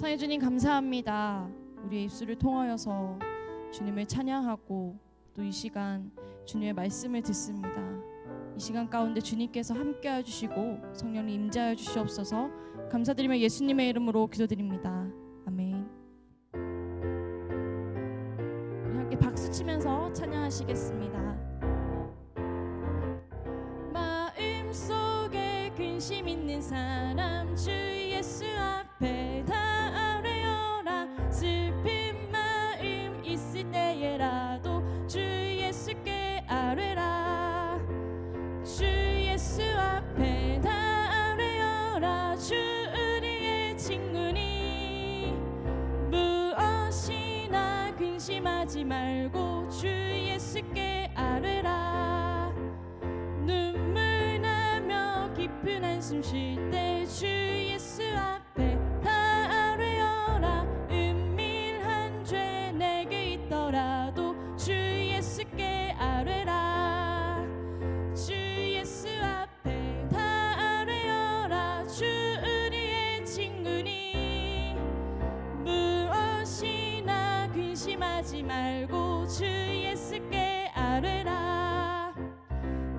사랑해 주님 감사합니다. 우리의 입술을 통하여서 주님을 찬양하고 또 이 시간 주님의 말씀을 듣습니다. 이 시간 가운데 주님께서 함께해 주시고 성령님 임재하여 주시옵소서. 감사드리며 예수님의 이름으로 기도드립니다. 아멘. 우리 함께 박수 치면서 찬양하시겠습니다. 마음속에 근심 있는 사람 주 예수 앞에 다 아뢰어라. 슬픈 마음 있을 때에라도 주 예수께 아뢰라. 주 예수 앞에 다 아뢰어라. 주 우리의 친구니 무엇이나 근심하지 말고 주 예수께 아뢰라. 눈물 나며 깊은 한숨 쉴 때 주 예수 앞에 다 아뢰어라. 은밀한 죄 내게 있더라도 주 예수께 아뢰라. 주 예수 앞에 다 아뢰어라. 주 우리의 친구니 무엇이나 근심하지 말고 주 예수께 아뢰라.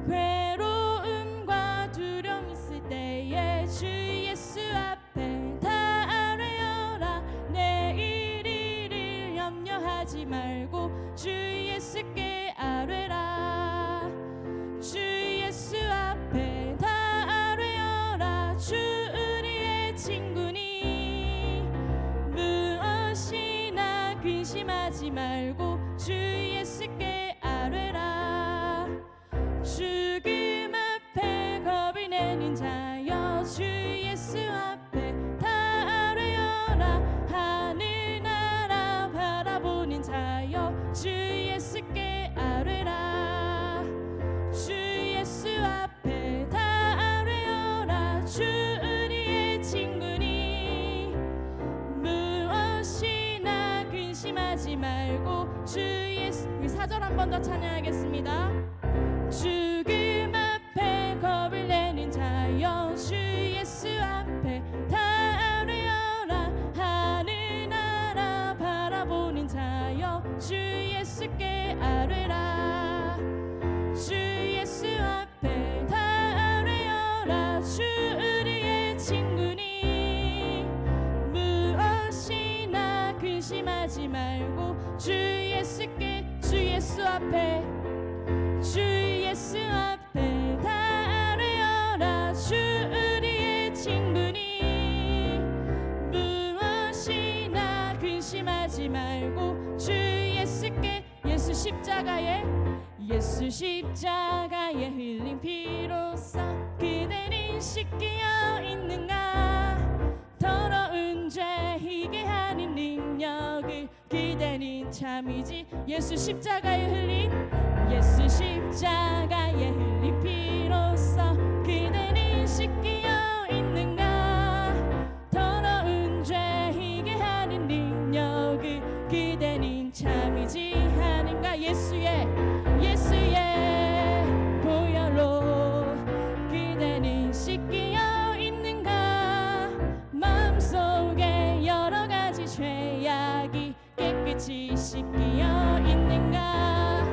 괴로움과 두려움 있을 때에 주 예수 앞에 다 아뢰어라. 내일 일을 염려하지 말고 주 예수께 아뢰라. 주 예수 앞에 다 아뢰어라. 주 우리의 친구니 무엇이나 근심하지 말고 주 예수께 아뢰라. 죽음 앞에 겁을 내는 자여 주 예수 앞에 다 아뢰어라. 하늘나라 바라보는 자여 주 예수께 아뢰라. 주 예수 앞에 다 아뢰어라. 주 우리의 친구니 무엇이나 근심하지 말고 주 예수. 우리 4절 한 번 더 찬양하겠습니다. 죽음 앞에 겁을 내는 자여 주 예수 앞에 다 아뢰어라. 하늘나라 바라보는 자여 주 예수께 아뢰라. 주 예수 앞에 다 아뢰어라. 주 우리의 친구니 무엇이나 근심하지 말고 주 예수께. 주 예수 앞에 주 예수 앞에 다 아뢰어라. 주 우리의 친구니 무엇이나 근심하지 말고 주 예수께. 예수 십자가에 흘린 피로써 그대는 씻기어 있는가. 더러운 죄 희게 하는 능력을 그대는 참이지. 예수 십자가에 흘린 피로써 그대는 씻기어 있는가. 더러운 죄 희게 하는 능력을 그대는 참이지 하는가. 예수의 보혈로 그대는 씻기어 있는가. 마음속에 여러 가지 죄악이 깨끗이 씻기어 있는가.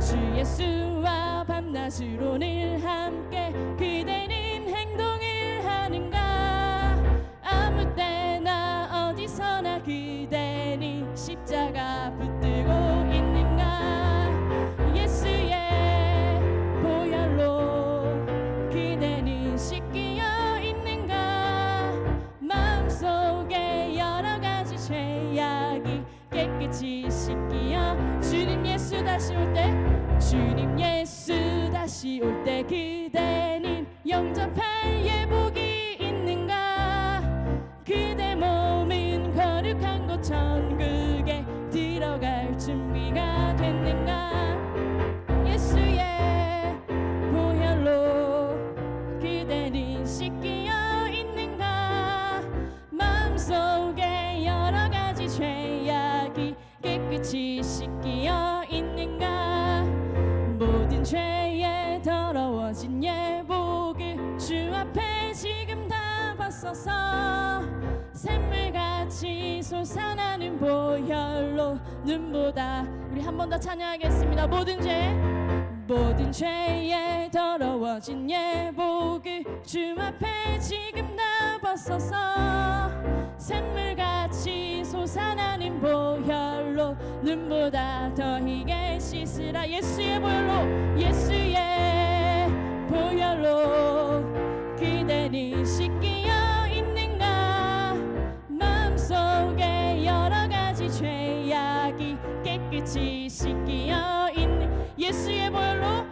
주 예수와 밤낮으로 늘 함께 그대는 행동을 하는가. 아무 때나 어디서나 그대는 십자가 붙들고 있는가. 예수의 보혈로 그대는 씻기어 있는가. 마음속에 여러 가지 죄악이 깨끗이 씻기어. 주님 예수 다시 올 때 그대는 영접할 예복이 있는가. 그대 몸은 거룩한 곳 천국에 들어갈 준비가 됐는가. 예수의 보혈로 그대는 씻기어 있는가. 마음속에 여러 가지 죄악이 깨끗이 씻기어 있는가. 모든 죄에 더러워진 예복을 주 앞에 지금 다 벗어서 샘물같이 솟아나는 보혈로 눈보다. 우리 한 번 더 찬양하겠습니다. 모든 죄에 더러워진 예복을 주 앞에 지금 다 벗어서 샘물같이 솟아나는 보혈로 눈보다 더 희게 씻으라. 예수의 보혈로 그대는 씻기어 있는가. 마음속에 여러 가지 죄악이 깨끗이 씻기어 있는 예수의 보혈로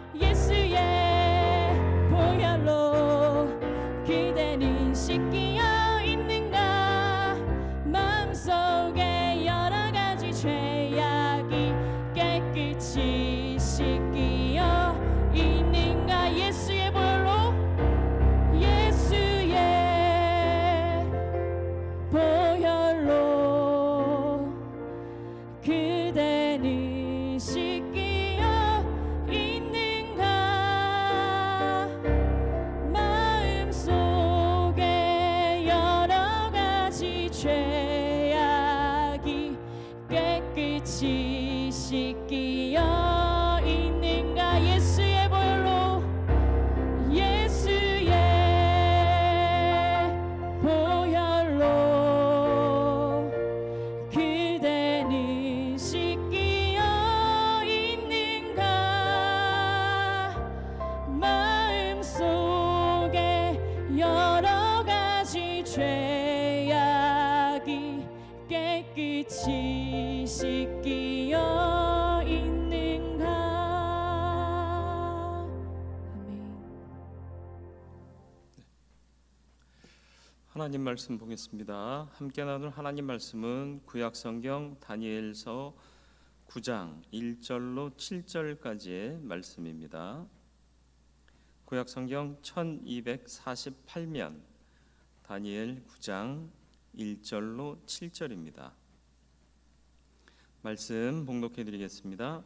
그대는 씻기어 있는가. 마음속에 여러 가지 죄악이 깨끗이 씻기어 있는가. 예수의 보혈로 그대는 씻기어 있는가. 마음속에 여러 가지 죄악이 깨끗이 씻기어 있는가. 예수의 보혈로 그대는 씻기어 있는가. 마음속에 여러 가지 죄악이 깨끗이 씻기어 있는가. 아멘. 하나님 말씀 보겠습니다. 함께 나눌 하나님 말씀은 구약성경 다니엘서 9장 1절로 7절까지의 말씀입니다. 구약성경 1248면 다니엘 9장 1절로 7절입니다. 말씀 봉독해 드리겠습니다.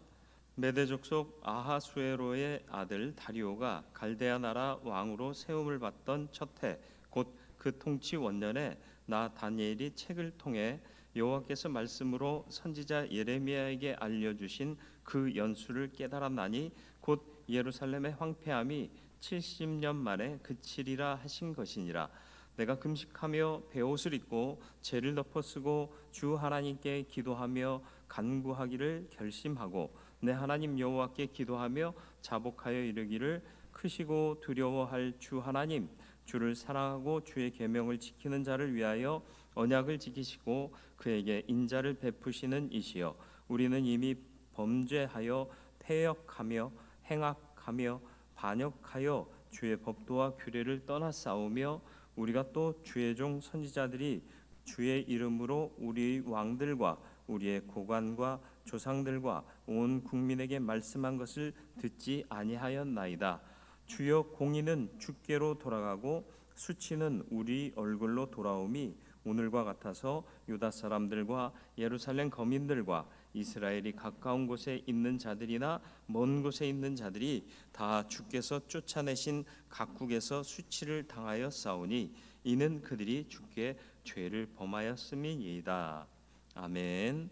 메대 족속 아하수에로의 아들 다리오가 갈대아 나라 왕으로 세움을 받던 첫 해 곧 그 통치 원년에 나 다니엘이 책을 통해 여호와께서 말씀으로 선지자 예레미야에게 알려주신 그 연수를 깨달았나니 곧 예루살렘의 황폐함이 70년 만에 그치리라 하신 것이니라. 내가 금식하며 베옷을 입고 죄를 덮어 쓰고 주 하나님께 기도하며 간구하기를 결심하고 내 하나님 여호와께 기도하며 자복하여 이르기를 크시고 두려워할 주 하나님, 주를 사랑하고 주의 계명을 지키는 자를 위하여 언약을 지키시고 그에게 인자를 베푸시는 이시여, 우리는 이미 범죄하여 패역하며 행악하며 반역하여 주의 법도와 규례를 떠나 싸우며 우리가 또 주의 종 선지자들이 주의 이름으로 우리 왕들과 우리의 고관과 조상들과 온 국민에게 말씀한 것을 듣지 아니하였나이다. 주여, 공의는 주께로 돌아가고 수치는 우리 얼굴로 돌아오미 오늘과 같아서 유다 사람들과 예루살렘 거민들과 이스라엘이 가까운 곳에 있는 자들이나 먼 곳에 있는 자들이 다 주께서 쫓아내신 각국에서 수치를 당하여 싸우니 이는 그들이 주께 죄를 범하였음이니이다. 아멘.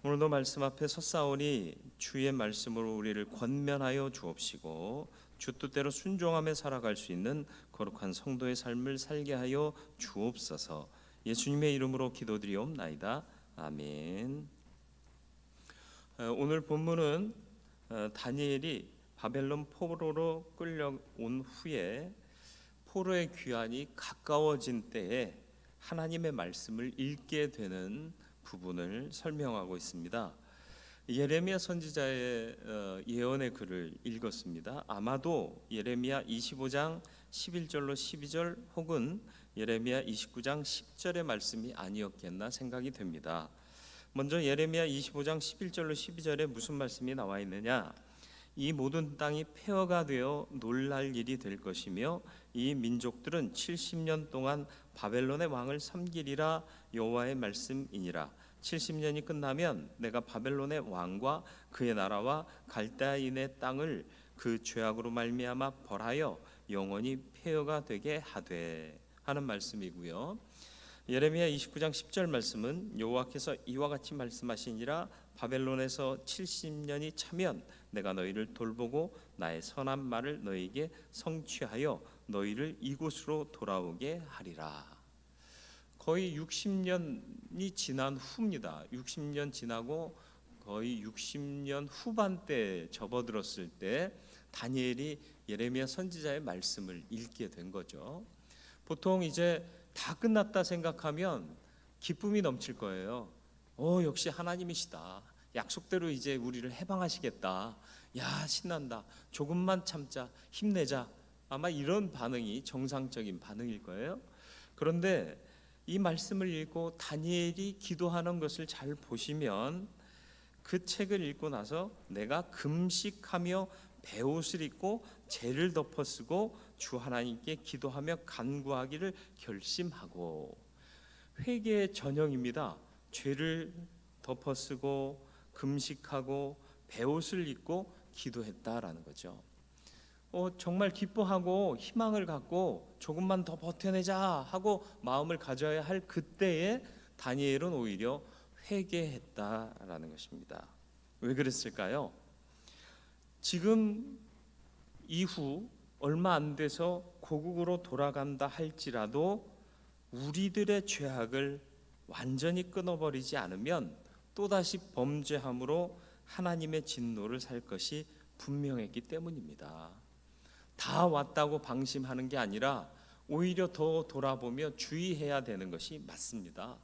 오늘도 말씀 앞에 섰사오니 주의 말씀으로 우리를 권면하여 주옵시고 주 뜻대로 순종하며 살아갈 수 있는 거룩한 성도의 삶을 살게 하여 주옵소서. 예수님의 이름으로 기도드리옵나이다. 아멘. 오늘 본문은 다니엘이 바벨론 포로로 끌려온 후에 포로의 귀환이 가까워진 때에 하나님의 말씀을 읽게 되는 부분을 설명하고 있습니다. 예레미야 선지자의 예언의 글을 읽었습니다. 아마도 예레미야 25장 11절로 12절 혹은 예레미야 29장 10절의 말씀이 아니었겠나 생각이 됩니다. 먼저 예레미야 25장 11절로 12절에 무슨 말씀이 나와 있느냐? 이 모든 땅이 폐허가 되어 놀랄 일이 될 것이며 이 민족들은 70년 동안 바벨론의 왕을 섬기리라 여호와의 말씀이니라. 70년이 끝나면 내가 바벨론의 왕과 그의 나라와 갈대아인의 땅을 그 죄악으로 말미암아 벌하여 영원히 폐허가 되게 하되 하는 말씀이고요. 예레미야 29장 10절 말씀은 여호와께서 이와 같이 말씀하시니라 바벨론에서 70년이 차면 내가 너희를 돌보고 나의 선한 말을 너희에게 성취하여 너희를 이곳으로 돌아오게 하리라. 거의 60년이 지난 후입니다. 60년 지나고 거의 60년 후반대에 접어들었을 때 다니엘이 예레미야 선지자의 말씀을 읽게 된 거죠. 보통 이제 다 끝났다 생각하면 기쁨이 넘칠 거예요. 역시 하나님이시다. 약속대로 이제 우리를 해방하시겠다. 야, 신난다. 조금만 참자. 힘내자. 아마 이런 반응이 정상적인 반응일 거예요. 그런데 이 말씀을 읽고 다니엘이 기도하는 것을 잘 보시면 그 책을 읽고 나서 내가 금식하며 베옷을 입고 죄를 덮어쓰고 주 하나님께 기도하며 간구하기를 결심하고, 회개의 전형입니다. 죄를 덮어쓰고 금식하고 베옷을 입고 기도했다라는 거죠. 정말 기뻐하고 희망을 갖고 조금만 더 버텨내자 하고 마음을 가져야 할 그때에 다니엘은 오히려 회개했다라는 것입니다. 왜 그랬을까요? 지금 이후 얼마 안 돼서 고국으로 돌아간다 할지라도 우리들의 죄악을 완전히 끊어버리지 않으면 또다시 범죄함으로 하나님의 진노를 살 것이 분명했기 때문입니다. 다 왔다고 방심하는 게 아니라 오히려 더 돌아보며 주의해야 되는 것이 맞습니다.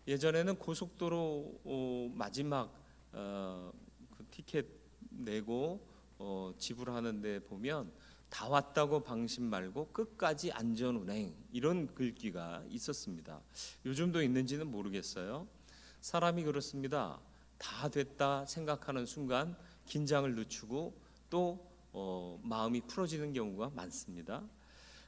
예전에는 고속도로 마지막 그 티켓 내고 지불하는데 보면 다 왔다고 방심 말고 끝까지 안전운행, 이런 글귀가 있었습니다. 요즘도 있는지는 모르겠어요. 사람이 그렇습니다. 다 됐다 생각하는 순간 긴장을 늦추고 또 마음이 풀어지는 경우가 많습니다.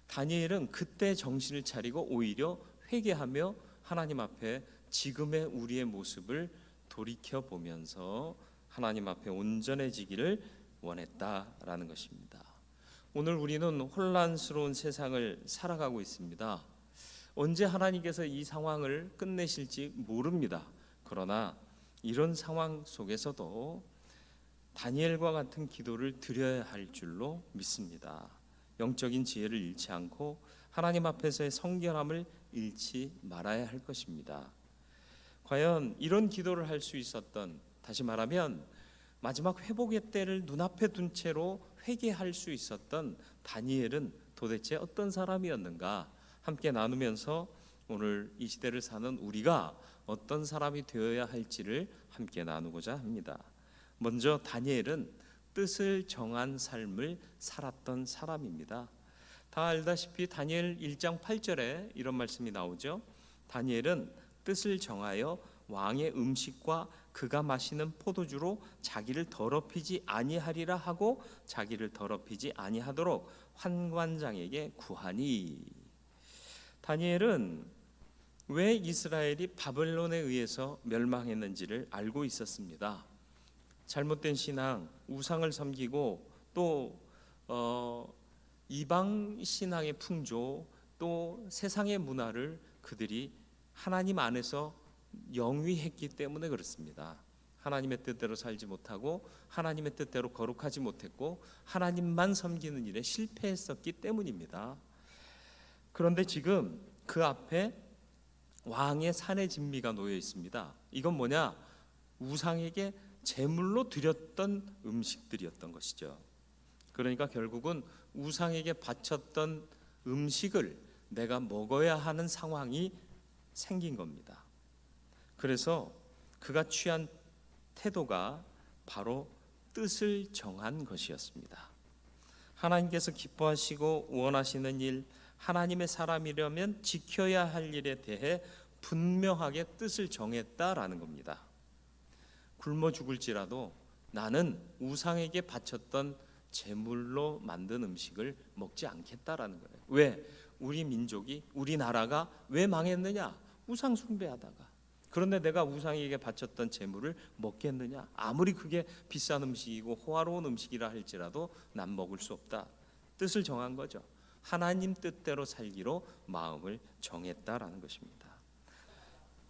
다니엘은 그때 정신을 차리고 오히려 회개하며 하나님 앞에 지금의 우리의 모습을 돌이켜 보면서 하나님 앞에 온전해지기를 원했다라는 것입니다. 오늘 우리는 혼란스러운 세상을 살아가고 있습니다. 언제 하나님께서 이 상황을 끝내실지 모릅니다. 그러나 이런 상황 속에서도 다니엘과 같은 기도를 드려야 할 줄로 믿습니다. 영적인 지혜를 잃지 않고 하나님 앞에서의 성결함을 잃지 말아야 할 것입니다. 과연 이런 기도를 할 수 있었던, 다시 말하면 마지막 회복의 때를 눈앞에 둔 채로 회개할 수 있었던 다니엘은 도대체 어떤 사람이었는가, 함께 나누면서 오늘 이 시대를 사는 우리가 어떤 사람이 되어야 할지를 함께 나누고자 합니다. 먼저 다니엘은 뜻을 정한 삶을 살았던 사람입니다. 다 알다시피 다니엘 1장 8절에 이런 말씀이 나오죠. 다니엘은 뜻을 정하여 왕의 음식과 그가 마시는 포도주로 자기를 더럽히지 아니하리라 하고 자기를 더럽히지 아니하도록 환관장에게 구하니. 다니엘은 왜 이스라엘이 바벨론에 의해서 멸망했는지를 알고 있었습니다. 잘못된 신앙, 우상을 섬기고 또 이방 신앙의 풍조, 또 세상의 문화를 그들이 하나님 안에서 영위했기 때문에 그렇습니다. 하나님의 뜻대로 살지 못하고 하나님의 뜻대로 거룩하지 못했고 하나님만 섬기는 일에 실패했었기 때문입니다. 그런데 지금 그 앞에 왕의 산의 진미가 놓여 있습니다. 이건 뭐냐? 우상에게 제물로 드렸던 음식들이었던 것이죠. 그러니까 결국은 우상에게 바쳤던 음식을 내가 먹어야 하는 상황이 생긴 겁니다. 그래서 그가 취한 태도가 바로 뜻을 정한 것이었습니다. 하나님께서 기뻐하시고 원하시는 일, 하나님의 사람이라면 지켜야 할 일에 대해 분명하게 뜻을 정했다라는 겁니다. 굶어 죽을지라도 나는 우상에게 바쳤던 제물로 만든 음식을 먹지 않겠다라는 거예요. 왜? 우리 민족이, 우리나라가 왜 망했느냐? 우상 숭배하다가. 그런데 내가 우상에게 바쳤던 제물을 먹겠느냐? 아무리 그게 비싼 음식이고 호화로운 음식이라 할지라도 난 먹을 수 없다. 뜻을 정한 거죠. 하나님 뜻대로 살기로 마음을 정했다라는 것입니다.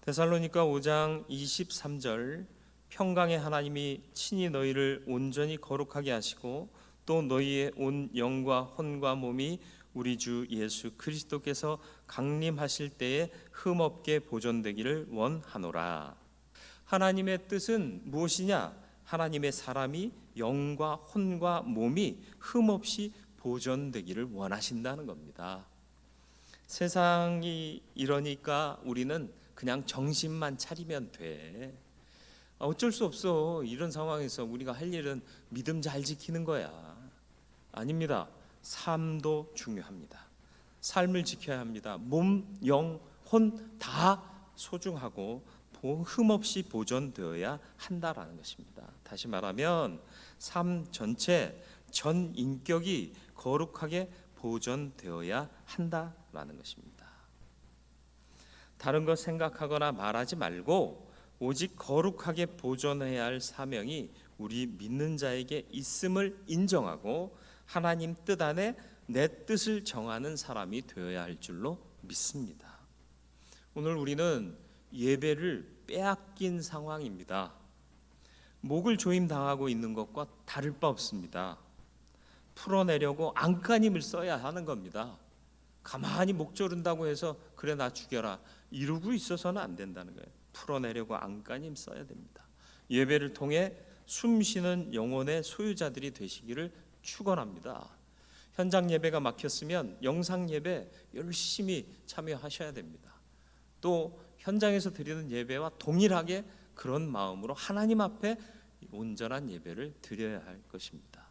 데살로니가 5장 23절 평강의 하나님이 친히 너희를 온전히 거룩하게 하시고 또 너희의 온 영과 혼과 몸이 우리 주 예수 그리스도께서 강림하실 때에 흠없게 보존되기를 원하노라. 하나님의 뜻은 무엇이냐? 하나님의 사람이 영과 혼과 몸이 흠없이 보존되기를 원하신다는 겁니다. 세상이 이러니까 우리는 그냥 정신만 차리면 돼. 어쩔 수 없어. 이런 상황에서 우리가 할 일은 믿음 잘 지키는 거야. 아닙니다. 삶도 중요합니다. 삶을 지켜야 합니다. 몸, 영, 혼 다 소중하고 흠없이 보존되어야 한다라는 것입니다. 다시 말하면 삶 전체 전 인격이 거룩하게 보존되어야 한다라는 것입니다. 다른 것 생각하거나 말하지 말고 오직 거룩하게 보존해야 할 사명이 우리 믿는 자에게 있음을 인정하고 하나님 뜻 안에 내 뜻을 정하는 사람이 되어야 할 줄로 믿습니다. 오늘 우리는 예배를 빼앗긴 상황입니다. 목을 조임당하고 있는 것과 다를 바 없습니다. 풀어내려고 안간힘을 써야 하는 겁니다. 가만히 목 조른다고 해서 그래 나 죽여라 이러고 있어서는 안 된다는 거예요. 풀어내려고 안간힘 써야 됩니다. 예배를 통해 숨쉬는 영혼의 소유자들이 되시기를 축원합니다. 현장 예배가 막혔으면 영상 예배 열심히 참여하셔야 됩니다. 또 현장에서 드리는 예배와 동일하게 그런 마음으로 하나님 앞에 온전한 예배를 드려야 할 것입니다.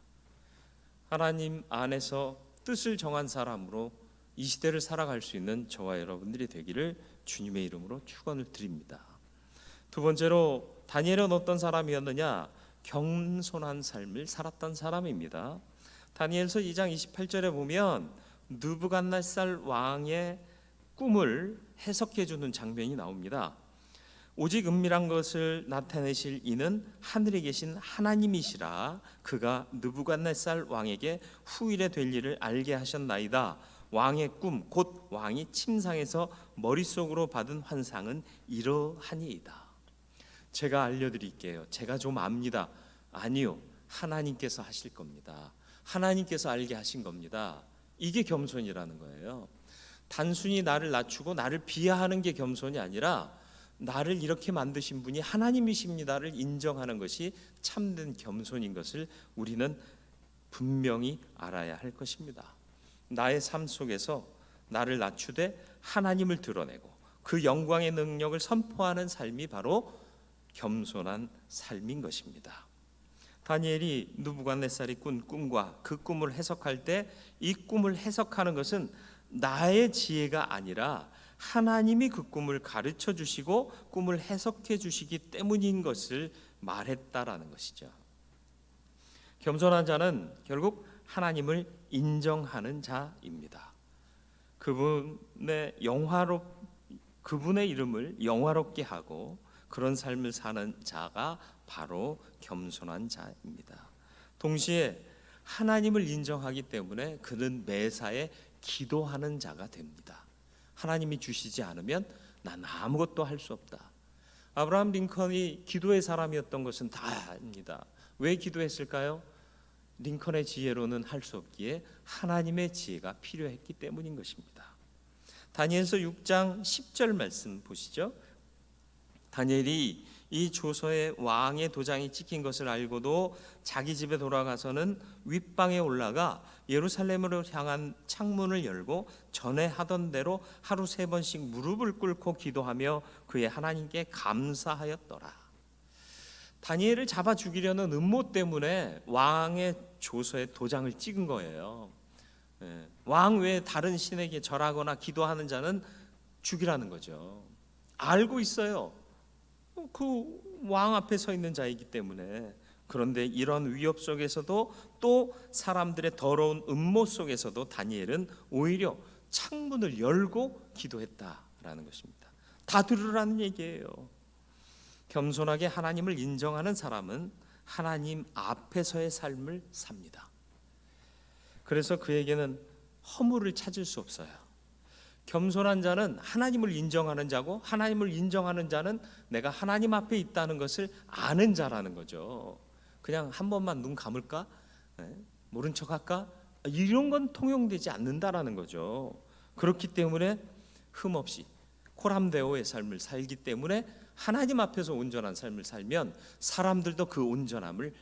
하나님 안에서 뜻을 정한 사람으로 이 시대를 살아갈 수 있는 저와 여러분들이 되기를 주님의 이름으로 축원을 드립니다. 두 번째로 다니엘은 어떤 사람이었느냐? 겸손한 삶을 살았던 사람입니다. 다니엘서 2장 28절에 보면 느부갓네살 왕의 꿈을 해석해 주는 장면이 나옵니다. 오직 은밀한 것을 나타내실 이는 하늘에 계신 하나님이시라. 그가 느부갓네살 왕에게 후일에 될 일을 알게 하셨나이다. 왕의 꿈 곧 왕이 침상에서 머릿속으로 받은 환상은 이러하니이다. 제가 알려드릴게요. 제가 좀 압니다. 아니요, 하나님께서 하실 겁니다. 하나님께서 알게 하신 겁니다. 이게 겸손이라는 거예요. 단순히 나를 낮추고 나를 비하하는 게 겸손이 아니라 나를 이렇게 만드신 분이 하나님이십니다를 인정하는 것이 참된 겸손인 것을 우리는 분명히 알아야 할 것입니다. 나의 삶 속에서 나를 낮추되 하나님을 드러내고 그 영광의 능력을 선포하는 삶이 바로 겸손한 삶인 것입니다. 다니엘이 느부갓네살이 꾼 꿈과 그 꿈을 해석할 때 이 꿈을 해석하는 것은 나의 지혜가 아니라 하나님이 그 꿈을 가르쳐 주시고 꿈을 해석해 주시기 때문인 것을 말했다라는 것이죠. 겸손한 자는 결국 하나님을 인정하는 자입니다. 그분의 이름을 영화롭게 하고 그런 삶을 사는 자가 바로 겸손한 자입니다. 동시에 하나님을 인정하기 때문에 그는 매사에 기도하는 자가 됩니다. 하나님이 주시지 않으면 난 아무것도 할 수 없다. 아브라함 링컨이 기도의 사람이었던 것은 다 압니다. 왜 기도했을까요? 링컨의 지혜로는 할 수 없기에 하나님의 지혜가 필요했기 때문인 것입니다. 다니엘서 6장 10절 말씀 보시죠. 다니엘이 이 조서에 왕의 도장이 찍힌 것을 알고도 자기 집에 돌아가서는 윗방에 올라가 예루살렘으로 향한 창문을 열고 전에 하던 대로 하루 3번씩 무릎을 꿇고 기도하며 그의 하나님께 감사하였더라. 다니엘을 잡아 죽이려는 음모 때문에 왕의 조서에 도장을 찍은 거예요. 왕 외에 다른 신에게 절하거나 기도하는 자는 죽이라는 거죠. 알고 있어요. 그 왕 앞에 서 있는 자이기 때문에. 그런데 이런 위협 속에서도 또 사람들의 더러운 음모 속에서도 다니엘은 오히려 창문을 열고 기도했다라는 것입니다. 다 들으라는 얘기예요. 겸손하게 하나님을 인정하는 사람은 하나님 앞에서의 삶을 삽니다. 그래서 그에게는 허물을 찾을 수 없어요. 겸손한 자는 하나님을 인정하는 자고, 하나님을 인정하는 자는 내가 하나님 앞에 있다는 것을 아는 자라는 거죠. 그냥 한 번만 눈 감을까? 모른 척 할까? 이런 건 통용되지 않는다라는 거죠. 그렇기 때문에 흠없이 코람데오의 삶을 살기 때문에 하나님 앞에서 온전한 삶을 살면 사람들도 그 온전함을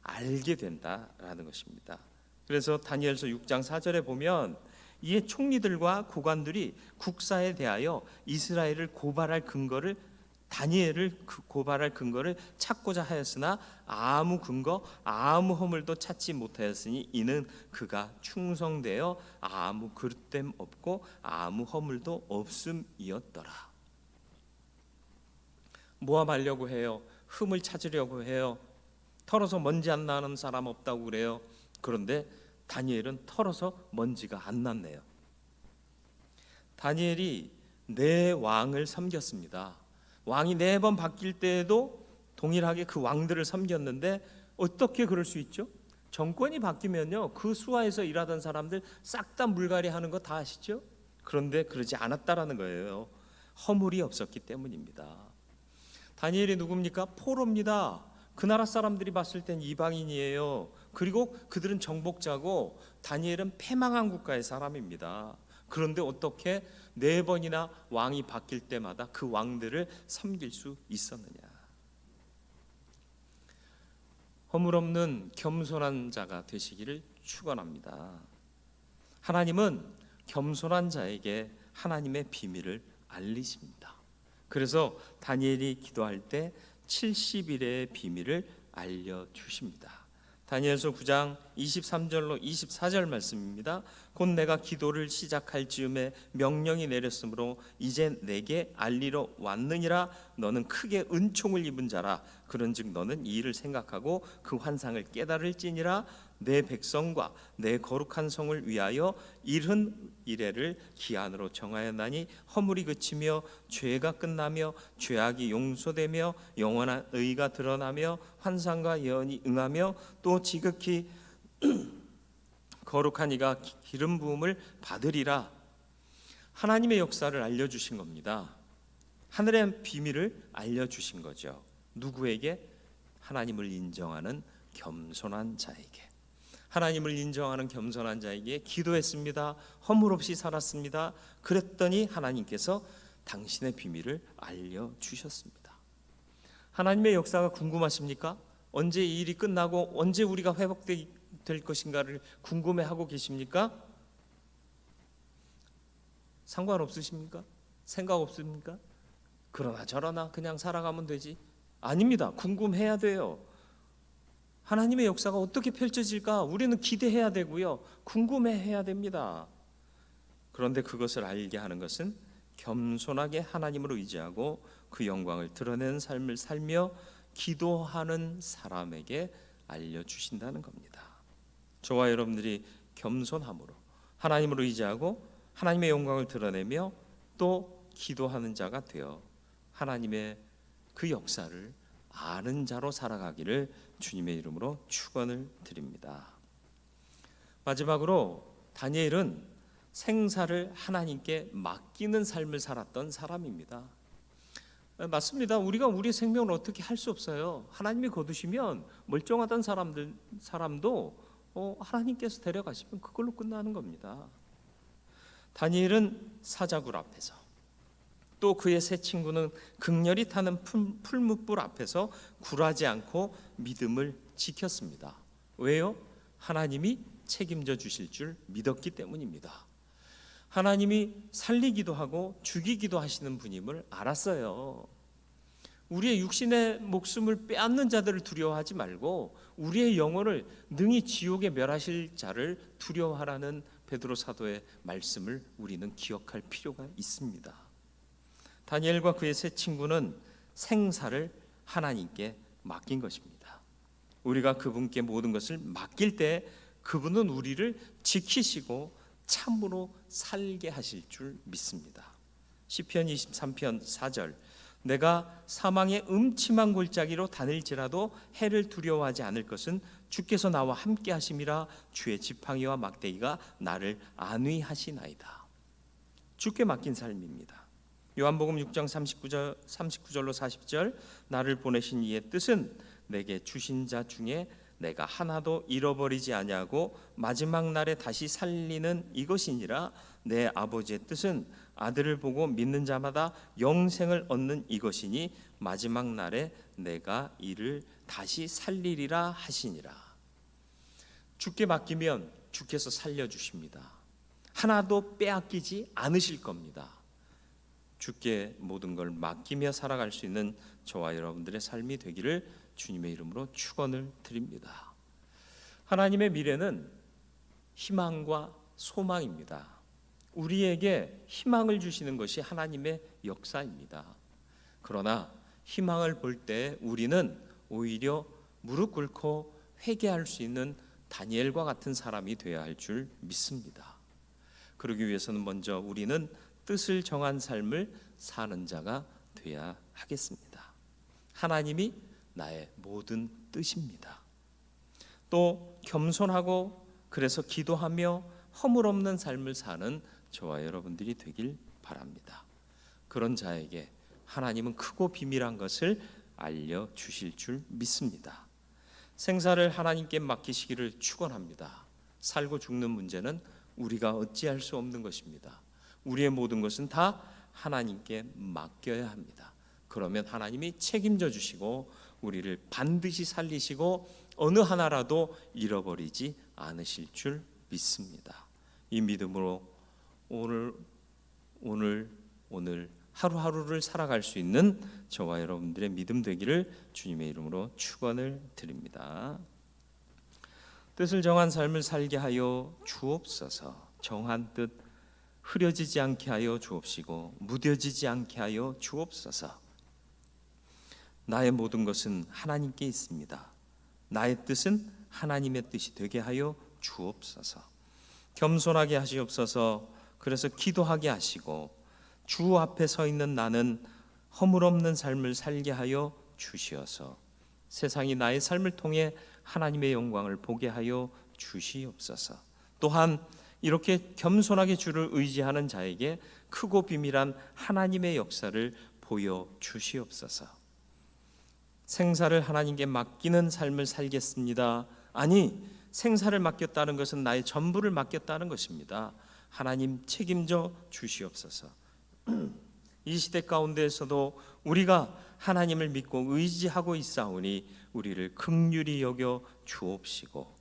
알게 된다라는 것입니다. 그래서 다니엘서 6장 4절에 보면 이에 총리들과 고관들이 국사에 대하여 이스라엘을 고발할 근거를, 다니엘을 고발할 근거를 찾고자 하였으나 아무 근거 아무 허물도 찾지 못하였으니 이는 그가 충성되어 아무 그릇됨 없고 아무 허물도 없음이었더라. 모함하려고 해요. 흠을 찾으려고 해요. 털어서 먼지 안 나는 사람 없다고 그래요. 그런데 다니엘은 털어서 먼지가 안 났네요. 다니엘이 네 왕을 섬겼습니다. 왕이 4번 바뀔 때에도 동일하게 그 왕들을 섬겼는데 어떻게 그럴 수 있죠? 정권이 바뀌면요, 그 수하에서 일하던 사람들 싹 다 물갈이 하는 거 다 아시죠? 그런데 그러지 않았다라는 거예요. 허물이 없었기 때문입니다. 다니엘이 누굽니까? 포로입니다. 그 나라 사람들이 봤을 땐 이방인이에요. 그리고 그들은 정복자고 다니엘은 패망한 국가의 사람입니다. 그런데 어떻게 4번이나 왕이 바뀔 때마다 그 왕들을 섬길 수 있었느냐? 허물 없는 겸손한 자가 되시기를 축원합니다. 하나님은 겸손한 자에게 하나님의 비밀을 알리십니다. 그래서 다니엘이 기도할 때 70일의 비밀을 알려주십니다. 다니엘서 9장 23절로 24절 말씀입니다. 곧 내가 기도를 시작할 즈음에 명령이 내렸으므로 이제 내게 알리러 왔느니라. 너는 크게 은총을 입은 자라. 그런즉 너는 이 일을 생각하고 그 환상을 깨달을지니라. 내 백성과 내 거룩한 성을 위하여 70일을 기한으로 정하였나니 허물이 그치며 죄가 끝나며 죄악이 용서되며 영원한 의가 드러나며 환상과 예언이 응하며 또 지극히 거룩한 이가 기름 부음을 받으리라. 하나님의 역사를 알려주신 겁니다. 하늘의 비밀을 알려주신 거죠. 누구에게? 하나님을 인정하는 겸손한 자에게. 하나님을 인정하는 겸손한 자에게 기도했습니다. 허물 없이 살았습니다. 그랬더니 하나님께서 당신의 비밀을 알려주셨습니다. 하나님의 역사가 궁금하십니까? 언제 이 일이 끝나고 언제 우리가 회복될 것인가를 궁금해하고 계십니까? 상관없으십니까? 생각 없습니까? 그러나 저러나 그냥 살아가면 되지? 아닙니다. 궁금해야 돼요. 하나님의 역사가 어떻게 펼쳐질까 우리는 기대해야 되고요, 궁금해해야 됩니다. 그런데 그것을 알게 하는 것은 겸손하게 하나님을 의지하고 그 영광을 드러내는 삶을 살며 기도하는 사람에게 알려주신다는 겁니다. 저와 여러분들이 겸손함으로 하나님을 의지하고 하나님의 영광을 드러내며 또 기도하는 자가 되어 하나님의 그 역사를 아는 자로 살아가기를 주님의 이름으로 축원을 드립니다. 마지막으로 다니엘은 생사를 하나님께 맡기는 삶을 살았던 사람입니다. 맞습니다. 우리가 우리의 생명을 어떻게 할 수 없어요. 하나님이 거두시면 멀쩡하던 사람도 하나님께서 데려가시면 그걸로 끝나는 겁니다. 다니엘은 사자굴 앞에서 또 그의 세 친구는 극렬히 타는 풀무불 앞에서 굴하지 않고 믿음을 지켰습니다. 왜요? 하나님이 책임져 주실 줄 믿었기 때문입니다. 하나님이 살리기도 하고 죽이기도 하시는 분임을 알았어요. 우리의 육신의 목숨을 빼앗는 자들을 두려워하지 말고 우리의 영혼을 능히 지옥에 멸하실 자를 두려워하라는 베드로 사도의 말씀을 우리는 기억할 필요가 있습니다. 다니엘과 그의 세 친구는 생사를 하나님께 맡긴 것입니다. 우리가 그분께 모든 것을 맡길 때 그분은 우리를 지키시고 참으로 살게 하실 줄 믿습니다. 시편 23편 4절 내가 사망의 음침한 골짜기로 다닐지라도 해를 두려워하지 않을 것은 주께서 나와 함께 하심이라. 주의 지팡이와 막대기가 나를 안위하시나이다. 주께 맡긴 삶입니다. 요한복음 6장 39절로 40절, 나를 보내신 이의 뜻은 내게 주신 자 중에 내가 하나도 잃어버리지 아니하고 마지막 날에 다시 살리는 이것이니라. 내 아버지의 뜻은 아들을 보고 믿는 자마다 영생을 얻는 이것이니 마지막 날에 내가 이를 다시 살리리라 하시니라. 주께 맡기면 주께서 살려주십니다. 하나도 빼앗기지 않으실 겁니다. 주께 모든 걸 맡기며 살아갈 수 있는 저와 여러분들의 삶이 되기를 주님의 이름으로 축원을 드립니다. 하나님의 미래는 희망과 소망입니다. 우리에게 희망을 주시는 것이 하나님의 역사입니다. 그러나 희망을 볼 때 우리는 오히려 무릎 꿇고 회개할 수 있는 다니엘과 같은 사람이 되어야 할 줄 믿습니다. 그러기 위해서는 먼저 우리는 뜻을 정한 삶을 사는 자가 되어야 하겠습니다. 하나님이 나의 모든 뜻입니다. 또 겸손하고 그래서 기도하며 허물 없는 삶을 사는 저와 여러분들이 되길 바랍니다. 그런 자에게 하나님은 크고 비밀한 것을 알려주실 줄 믿습니다. 생사를 하나님께 맡기시기를 축원합니다. 살고 죽는 문제는 우리가 어찌할 수 없는 것입니다. 우리의 모든 것은 다 하나님께 맡겨야 합니다. 그러면 하나님이 책임져 주시고 우리를 반드시 살리시고 어느 하나라도 잃어버리지 않으실 줄 믿습니다. 이 믿음으로 오늘 하루하루를 살아갈 수 있는 저와 여러분들의 믿음 되기를 주님의 이름으로 축원을 드립니다. 뜻을 정한 삶을 살게 하여 주옵소서. 정한 뜻 흐려지지 않게 하여 주옵시고 무뎌지지 않게 하여 주옵소서. 나의 모든 것은 하나님께 있습니다. 나의 뜻은 하나님의 뜻이 되게 하여 주옵소서. 겸손하게 하시옵소서. 그래서 기도하게 하시고 주 앞에 서 있는 나는 허물 없는 삶을 살게 하여 주시어서 세상이 나의 삶을 통해 하나님의 영광을 보게 하여 주시옵소서. 또한 이렇게 겸손하게 주를 의지하는 자에게 크고 비밀한 하나님의 역사를 보여 주시옵소서. 생사를 하나님께 맡기는 삶을 살겠습니다. 아니, 생사를 맡겼다는 것은 나의 전부를 맡겼다는 것입니다. 하나님 책임져 주시옵소서. 이 시대 가운데에서도 우리가 하나님을 믿고 의지하고 있사오니 우리를 긍휼히 여겨 주옵시고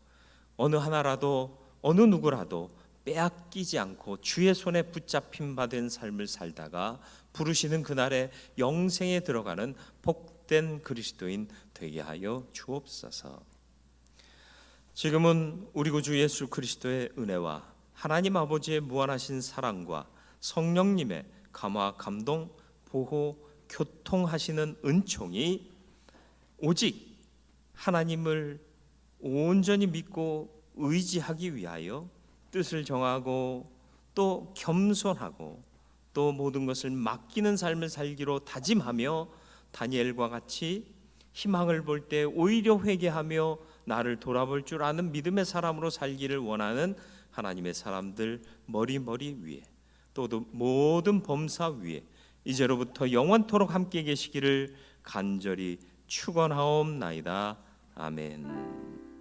어느 하나라도 어느 누구라도 빼앗기지 않고 주의 손에 붙잡힌 바 된 삶을 살다가 부르시는 그날에 영생에 들어가는 복된 그리스도인 되게 하여 주옵소서. 지금은 우리 구주 예수 그리스도의 은혜와 하나님 아버지의 무한하신 사랑과 성령님의 감화 감동 보호 교통하시는 은총이 오직 하나님을 온전히 믿고 의지하기 위하여 뜻을 정하고 또 겸손하고 또 모든 것을 맡기는 삶을 살기로 다짐하며 다니엘과 같이 희망을 볼 때 오히려 회개하며 나를 돌아볼 줄 아는 믿음의 사람으로 살기를 원하는 하나님의 사람들 머리 위에 또 모든 범사 위에 이제로부터 영원토록 함께 계시기를 간절히 축원하옵나이다. 아멘.